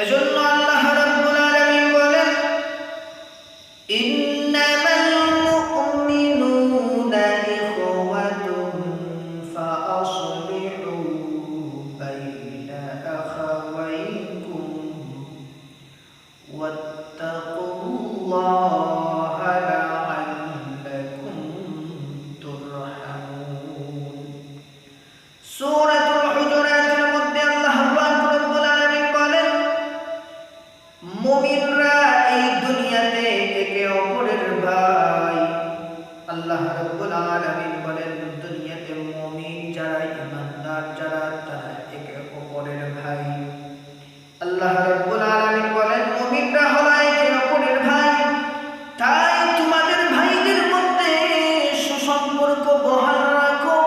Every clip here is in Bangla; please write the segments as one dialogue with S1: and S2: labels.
S1: এজন্য আল্লাহ রাব্বুল আলামিন বলেন, ইন্নামাল মুমিনুনা ইখওয়াতুন ফাআসলিহু বাইনা আখাওয়াইকুম ওয়াত্তাকুল্লাহা লাআল্লাকুম তুরহামুন। সূরাতুল হুজুরাতের মধ্যে আল্লাহ রাব্বুল আলামিন বলেন, মুমিনরা এই দুনিয়াতে একে অপরের ভাই। আল্লাহ রাব্বুল আলামিন বলেন, দুনিয়াতে মুমিন যারা, ঈমানদার যারা, তারা একে অপরের ভাই। আল্লাহ রাব্বুল আলামিন বলেন, মুমিনরা হলো একে অপরের ভাই, তাই তোমাদের ভাইদের মধ্যে সুসম্পর্ক বহাল রাখো।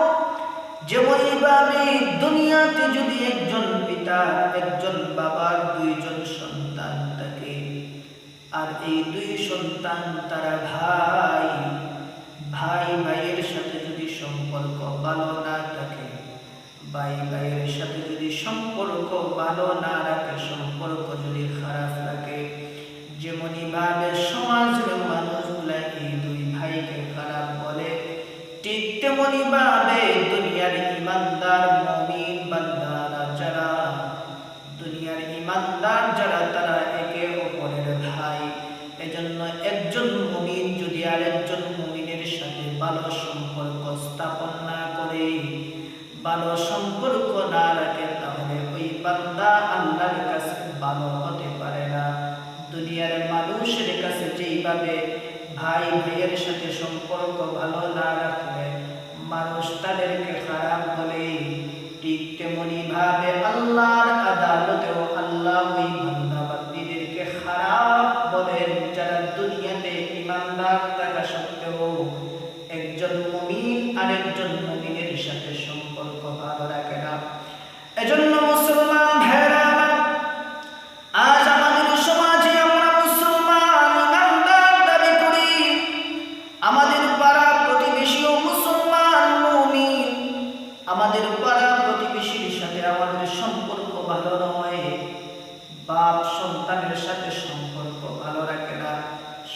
S1: যেমনইভাবে দুনিয়াতে যদি একজন পিতা, একজন বাবার দুইজন সন্তান থাকে, আর এই দুই সন্তান তারা ভাই, ভাই ভাইয়ের সাথে যদি সম্পর্ক ভালো না থাকে, ভাই ভাইয়ের সাথে যদি সম্পর্ক ভালো না রাখে, সম্পর্ক যদি খারাপ রাখে, যেমনইভাবে সমাজের মানুষগুলা এই দুই ভাইকে খারাপ বলে, ঠিক তেমনইভাবে দুনিয়ার ঈমানদার মুমিন বান্দারা যারা, দুনিয়ার ঈমানদার যারা, তারা একে অপরের ভাই। এজন্য একজন মুমিন যদি আরেকজন মুমিনের সাথে ভালো সম্পর্ক স্থাপন না করে, ভালো সম্পর্ক না রাখে, তাহলে ওই বান্দা আল্লাহর কাছে ভালো হতে পারে না। দুনিয়ার মানুষের কাছে যেইভাবে ভাই ভাইয়ের সাথে সম্পর্ক ভালো না রাখলে মানুষ তাদেরকে খারাপ বলে, ঠিক তেমনি ভাবে আল্লাহর আদালতেও আল্লাহ ওই বান্দা বান্দীদেরকে খারাপ বলেন, যারা দুনিয়াতে ঈমানদার থাকা সত্ত্বেও একজন মুমিন আরেকজন মুমিনের সাথে সম্পর্ক ভালো রাখে না। এজন্য মুসলমান ভাইরা আমার, আজ আমাদের সমাজে আমরা মুসলমান ঈমানদার দাবি করি, আমাদের পাড়া প্রতিবেশীও মুসলমান মুমিন, আমাদের পাড়া প্রতিবেশীর সাথে আমাদের সম্পর্ক ভালো নয়। বাপ সন্তানের সাথে সম্পর্ক ভালো রাখে না,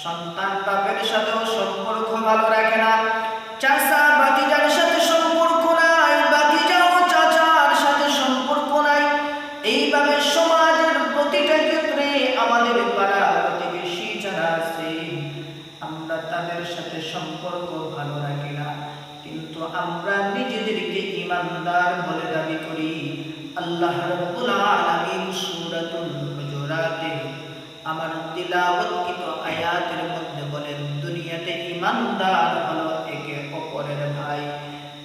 S1: সন্তান বাপের সাথেও সম্পর্ক ভালো রাখে না, চাচা ভাতিজার সাথে সম্পর্ক নাই, ভাতিজাও চাচার সাথে সম্পর্ক নাই। এইভাবে সমাজের প্রতিটা ক্ষেত্রে আমাদের পাড়া প্রতিবেশী যারা আছে, আমরা তাদের সাথে সম্পর্ক ভালো রাখি না, কিন্তু আমরা নিজেদেরকে ঈমানদার বলে দাবি করি। আল্লাহ রাব্বুল আলামিন সূরাতুল হুজুরাতে আমার তিলাওয়াতকৃত আয়াতের মধ্যে বলেন, দুনিয়াতে ঈমানদার হলো একে অপরের ভাই,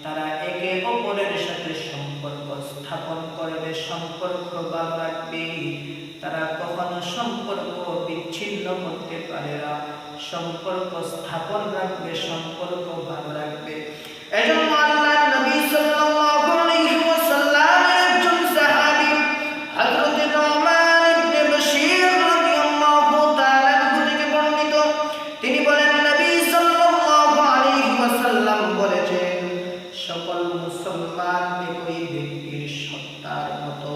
S1: তারা একে অপরের সাথে সম্পর্ক স্থাপন করবে, সম্পর্ক ভালো রাখবে, তারা কখনো সম্পর্ক বিচ্ছিন্ন করতে পারে না, সম্পর্ক স্থাপন রাখবে, সম্পর্ক ভালো রাখবে। এজন্য আল্লাহর নবী সাল্লাল্লাহু আলাইহি ওয়াসাল্লামের একজন সাহাবী হযরত নুমান ইবনে বশীর রাদিয়াল্লাহু তাআলা থেকে বর্ণিত, তিনি বলেন, নবী সাল্লাল্লাহু আলাইহি ওয়াসাল্লাম বলেছেন, সকল মুসলমান একই ব্যক্তির সত্তার মতো।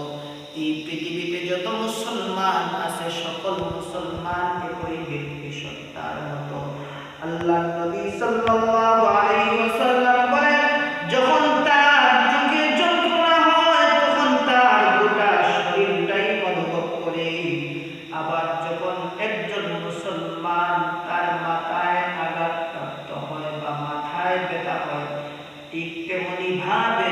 S1: এই পৃথিবীতে যত মুসলমান আছে, সকল মুসলমান একই ব্যক্তির সত্তার মতো। আল্লাহর নবী সাল্লাল্লাহু আলাইহি ওয়াসাল্লাম বলেন, যখন তার চোখে যন্ত্রণা হয়, তখন তার গোটা শরীরটাই অনুভব করে। আবার যখন একজন মুসলমান তার মাথায় আঘাতপ্রাপ্ত হয় বা মাথায় ব্যথা হয়, ঠিক তেমনি ভাবে